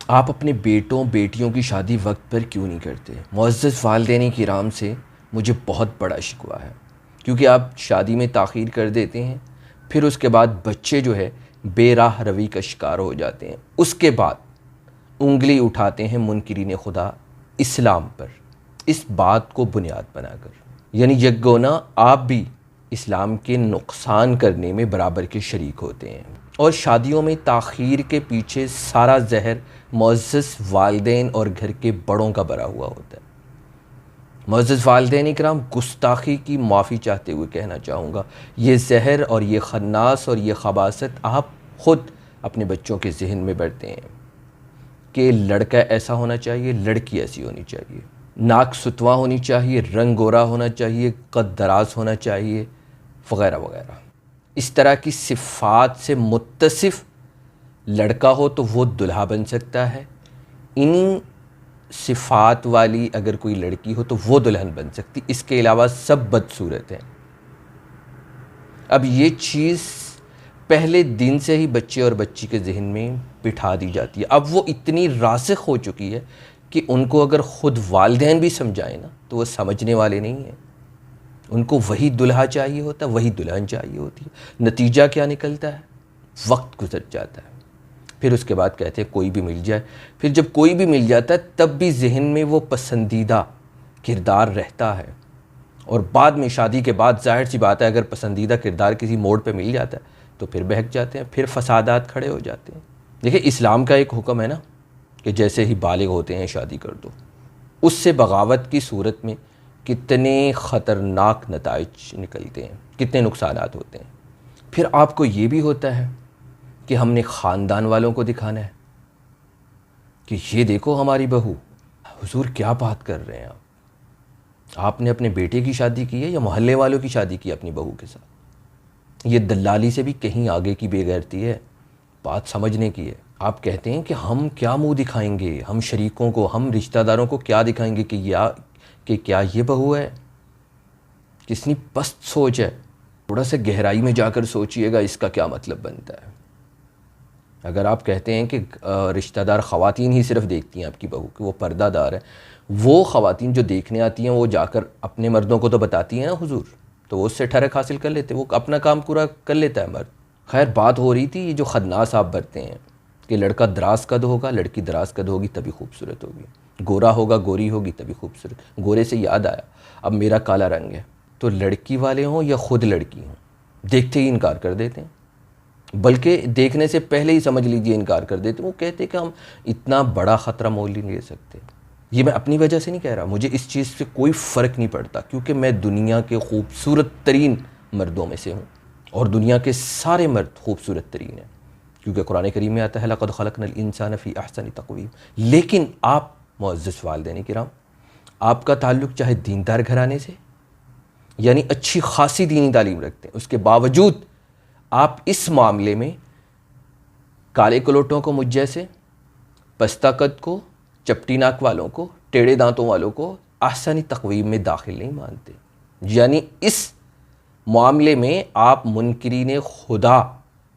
آپ اپنے بیٹوں بیٹیوں کی شادی وقت پر کیوں نہیں کرتے؟ معزز والدین کرام سے مجھے بہت بڑا شکوہ ہے، کیونکہ آپ شادی میں تاخیر کر دیتے ہیں، پھر اس کے بعد بچے جو ہے بے راہ روی کا شکار ہو جاتے ہیں، اس کے بعد انگلی اٹھاتے ہیں منکرین خدا اسلام پر، اس بات کو بنیاد بنا کر، یعنی یکگونا آپ بھی اسلام کے نقصان کرنے میں برابر کے شریک ہوتے ہیں۔ اور شادیوں میں تاخیر کے پیچھے سارا زہر معزز والدین اور گھر کے بڑوں کا بھرا ہوا ہوتا ہے۔ معزز والدین اکرام، گستاخی کی معافی چاہتے ہوئے کہنا چاہوں گا، یہ زہر اور یہ خناس اور یہ خباثت آپ خود اپنے بچوں کے ذہن میں بڑھتے ہیں کہ لڑکا ایسا ہونا چاہیے، لڑکی ایسی ہونی چاہیے، ناک ستواں ہونی چاہیے، رنگ گورا ہونا چاہیے، قد دراز ہونا چاہیے، وغیرہ وغیرہ۔ اس طرح کی صفات سے متصف لڑکا ہو تو وہ دلہا بن سکتا ہے، ان صفات والی اگر کوئی لڑکی ہو تو وہ دلہن بن سکتی، اس کے علاوہ سب بدصورت ہیں۔ اب یہ چیز پہلے دن سے ہی بچے اور بچی کے ذہن میں بٹھا دی جاتی ہے، اب وہ اتنی راسخ ہو چکی ہے کہ ان کو اگر خود والدین بھی سمجھائیں نا تو وہ سمجھنے والے نہیں ہیں، ان کو وہی دلہا چاہیے ہوتا ہے، وہی دلہن چاہیے ہوتی ہے۔ نتیجہ کیا نکلتا ہے؟ وقت گزر جاتا ہے، پھر اس کے بعد کہتے ہیں کوئی بھی مل جائے، پھر جب کوئی بھی مل جاتا ہے تب بھی ذہن میں وہ پسندیدہ کردار رہتا ہے، اور بعد میں شادی کے بعد ظاہر سی بات ہے اگر پسندیدہ کردار کسی موڑ پہ مل جاتا ہے تو پھر بہک جاتے ہیں، پھر فسادات کھڑے ہو جاتے ہیں۔ دیکھیں اسلام کا ایک حکم ہے نا کہ جیسے ہی بالغ ہوتے ہیں شادی کر دو، اس سے بغاوت کی صورت میں کتنے خطرناک نتائج نکلتے ہیں، کتنے نقصانات ہوتے ہیں۔ پھر آپ کو یہ بھی ہوتا ہے کہ ہم نے خاندان والوں کو دکھانا ہے کہ یہ دیکھو ہماری بہو۔ حضور کیا بات کر رہے ہیں آپ نے اپنے بیٹے کی شادی کی ہے یا محلے والوں کی شادی کی اپنی بہو کے ساتھ؟ یہ دلالی سے بھی کہیں آگے کی بے غیرتی ہے، بات سمجھنے کی ہے۔ آپ کہتے ہیں کہ ہم کیا منہ دکھائیں گے، ہم شریکوں کو، ہم رشتہ داروں کو کیا دکھائیں گے کہ کیا یہ بہو ہے؟ کتنی پست سوچ ہے، تھوڑا سا گہرائی میں جا کر سوچئے گا اس کا کیا مطلب بنتا ہے۔ اگر آپ کہتے ہیں کہ رشتہ دار خواتین ہی صرف دیکھتی ہیں آپ کی بہو کہ وہ پردہ دار ہے، وہ خواتین جو دیکھنے آتی ہیں وہ جا کر اپنے مردوں کو تو بتاتی ہیں نا حضور، تو وہ اس سے ٹھڑک حاصل کر لیتے، وہ اپنا کام پورا کر لیتا ہے مرد۔ خیر بات ہو رہی تھی یہ جو خناس آپ برتے ہیں کہ لڑکا دراز قد ہوگا، لڑکی دراز قد ہوگی تبھی خوبصورت ہوگی، گورا ہوگا گوری ہوگی تبھی خوبصورت۔ گورے سے یاد آیا، اب میرا کالا رنگ ہے تو لڑکی والے ہوں یا خود لڑکی ہوں دیکھتے ہی انکار کر دیتے ہیں، بلکہ دیکھنے سے پہلے ہی سمجھ لیجئے انکار کر دیتے ہیں۔ وہ کہتے ہیں کہ ہم اتنا بڑا خطرہ مول نہیں لے سکتے۔ یہ میں اپنی وجہ سے نہیں کہہ رہا، مجھے اس چیز سے کوئی فرق نہیں پڑتا کیونکہ میں دنیا کے خوبصورت ترین مردوں میں سے ہوں، اور دنیا کے سارے مرد خوبصورت ترین ہیں، کیونکہ قرآن کریم میں آتا ہے لَقَدْ خَلَقْنَا الْإِنسَانَ فِي أَحْسَنِ تَقْوِيمٍ۔ لیکن آپ معزز والدین کرام، آپ کا تعلق چاہے دیندار گھرانے سے، یعنی اچھی خاصی دینی تعلیم رکھتے ہیں، اس کے باوجود آپ اس معاملے میں کالے کلوٹوں کو، مجھ جیسے پستہ قد کو، چپٹی ناک والوں کو، ٹیڑھے دانتوں والوں کو احسن تقویم میں داخل نہیں مانتے، یعنی اس معاملے میں آپ منکرین خدا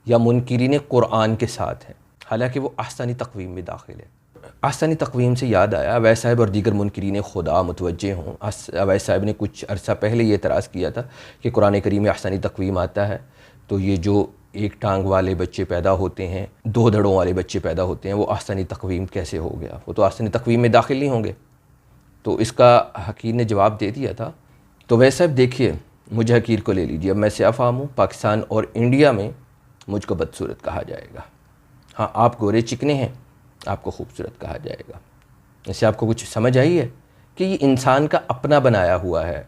یا منکرین قرآن کے ساتھ ہیں، حالانکہ وہ احسن تقویم میں داخل ہے۔ احسن تقویم سے یاد آیا، اویس صاحب اور دیگر منکرین خدا متوجہ ہوں، اویس صاحب نے کچھ عرصہ پہلے یہ اعتراض کیا تھا کہ قرآن کریم میں احسن تقویم آتا ہے تو یہ جو ایک ٹانگ والے بچے پیدا ہوتے ہیں، دو دھڑوں والے بچے پیدا ہوتے ہیں، وہ احسن تقویم کیسے ہو گیا؟ وہ تو احسن تقویم میں داخل نہیں ہوں گے۔ تو اس کا حقیر نے جواب دے دیا تھا۔ تو ویسے اب دیکھیے، مجھے حقیر کو لے لیجیے، اب میں سیاہ فام ہوں، پاکستان اور انڈیا میں مجھ کو بدصورت کہا جائے گا۔ ہاں آپ گورے چکنے ہیں، آپ کو خوبصورت کہا جائے گا۔ اسے آپ کو کچھ سمجھ آئی ہے کہ یہ انسان کا اپنا بنایا ہوا ہے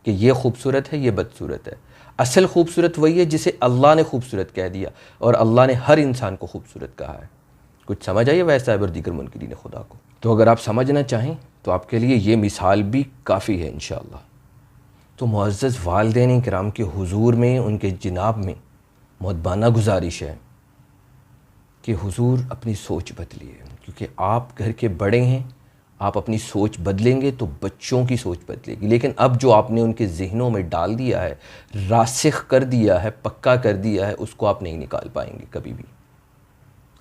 کہ یہ خوبصورت ہے، یہ بدصورت ہے۔ اصل خوبصورت وہی ہے جسے اللہ نے خوبصورت کہہ دیا، اور اللہ نے ہر انسان کو خوبصورت کہا ہے۔ کچھ سمجھ آئی ہے ویسا اور دیگر منکرین خدا کو؟ تو اگر آپ سمجھنا چاہیں تو آپ کے لیے یہ مثال بھی کافی ہے انشاءاللہ۔ تو معزز والدین کرام کے حضور میں، ان کے جناب میں مؤدبانہ گزارش ہے کہ حضور اپنی سوچ بدلیے، کیونکہ آپ گھر کے بڑے ہیں، آپ اپنی سوچ بدلیں گے تو بچوں کی سوچ بدلے گی، لیکن اب جو آپ نے ان کے ذہنوں میں ڈال دیا ہے، راسخ کر دیا ہے، پکا کر دیا ہے، اس کو آپ نہیں نکال پائیں گے کبھی بھی۔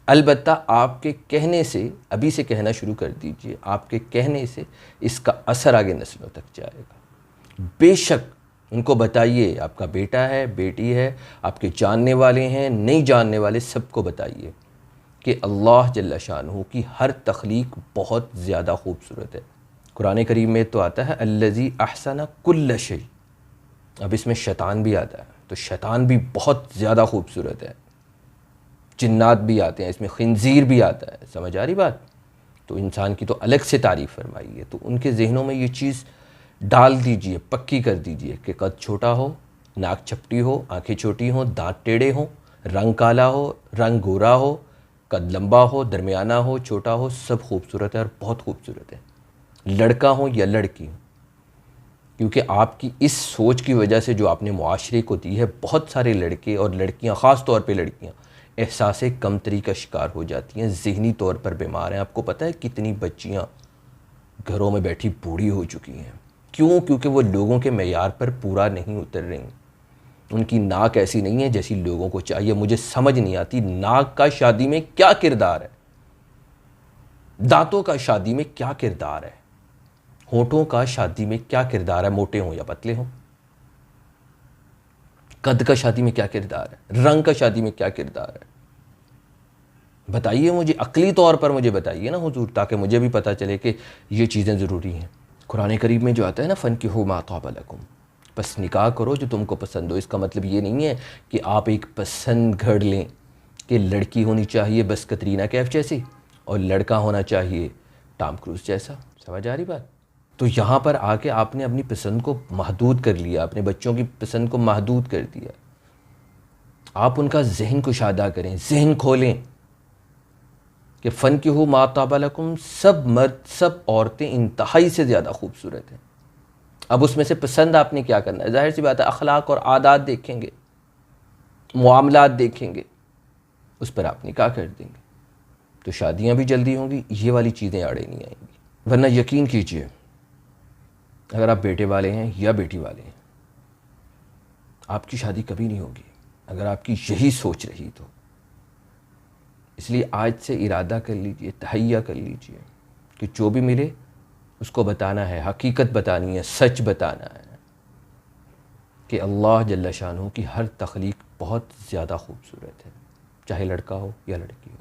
البتہ آپ کے کہنے سے، ابھی سے کہنا شروع کر دیجئے، آپ کے کہنے سے اس کا اثر آگے نسلوں تک جائے گا۔ بے شک ان کو بتائیے، آپ کا بیٹا ہے، بیٹی ہے، آپ کے جاننے والے ہیں، نہیں جاننے والے، سب کو بتائیے کہ اللہ جل شانہ کی ہر تخلیق بہت زیادہ خوبصورت ہے۔ قرآن کریم میں تو آتا ہے الذی احسن کل شیء، اب اس میں شیطان بھی آتا ہے، تو شیطان بھی بہت زیادہ خوبصورت ہے، جنات بھی آتے ہیں، اس میں خنزیر بھی آتا ہے، سمجھ آ رہی بات؟ تو انسان کی تو الگ سے تعریف فرمائی ہے، تو ان کے ذہنوں میں یہ چیز ڈال دیجئے، پکی کر دیجئے کہ قد چھوٹا ہو، ناک چھپٹی ہو، آنکھیں چھوٹی ہوں، دانت ٹیڑھے ہوں، رنگ کالا ہو، رنگ گورا ہو، قد لمبا ہو، درمیانہ ہو، چھوٹا ہو، سب خوبصورت ہے اور بہت خوبصورت ہے، لڑکا ہو یا لڑکی ہو۔ کیونکہ آپ کی اس سوچ کی وجہ سے جو آپ نے معاشرے کو دی ہے، بہت سارے لڑکے اور لڑکیاں، خاص طور پہ لڑکیاں، احساس کمتری کا شکار ہو جاتی ہیں، ذہنی طور پر بیمار ہیں۔ آپ کو پتہ ہے کتنی بچیاں گھروں میں بیٹھی بوڑھی ہو چکی ہیں؟ کیوں؟ کیونکہ وہ لوگوں کے معیار پر پورا نہیں اتر رہی، ان کی ناک ایسی نہیں ہے جیسی لوگوں کو چاہیے۔ مجھے سمجھ نہیں آتی ناک کا شادی میں کیا کردار ہے، دانتوں کا شادی میں کیا کردار ہے، ہونٹوں کا شادی میں کیا کردار ہے، موٹے ہوں یا پتلے ہوں، قد کا شادی میں کیا کردار ہے، رنگ کا شادی میں کیا کردار ہے، بتائیے مجھے، عقلی طور پر مجھے بتائیے نا حضور، تاکہ مجھے بھی پتہ چلے کہ یہ چیزیں ضروری ہیں۔ قرآن کریم میں جو آتا ہے نا فَانْكِحُوا مَا طَابَ لَكُمْ، بس نکاح کرو جو تم کو پسند ہو۔ اس کا مطلب یہ نہیں ہے کہ آپ ایک پسند گھڑ لیں کہ لڑکی ہونی چاہیے بس کترینہ کیف جیسی اور لڑکا ہونا چاہیے ٹام کروز جیسا، سمجھ آ رہی بات؟ تو یہاں پر آ کے آپ نے اپنی پسند کو محدود کر لیا، اپنے بچوں کی پسند کو محدود کر دیا۔ آپ ان کا ذہن کشادہ کریں، ذہن کھولیں کہ فَانْكِحُوا مَا طَابَ لَكُمْ، سب مرد، سب عورتیں انتہائی سے زیادہ خوبصورت ہیں۔ اب اس میں سے پسند آپ نے کیا کرنا ہے؟ ظاہر سی بات ہے اخلاق اور عادات دیکھیں گے، معاملات دیکھیں گے، اس پر آپ نکاح کر دیں گے، تو شادیاں بھی جلدی ہوں گی، یہ والی چیزیں آڑے نہیں آئیں گی۔ ورنہ یقین کیجئے اگر آپ بیٹے والے ہیں یا بیٹی والے ہیں، آپ کی شادی کبھی نہیں ہوگی اگر آپ کی یہی سوچ رہی تو۔ اس لیے آج سے ارادہ کر لیجئے، تہیہ کر لیجئے کہ جو بھی ملے اس کو بتانا ہے، حقیقت بتانی ہے، سچ بتانا ہے کہ اللہ جل شانہ کی ہر تخلیق بہت زیادہ خوبصورت ہے، چاہے لڑکا ہو یا لڑکی ہو۔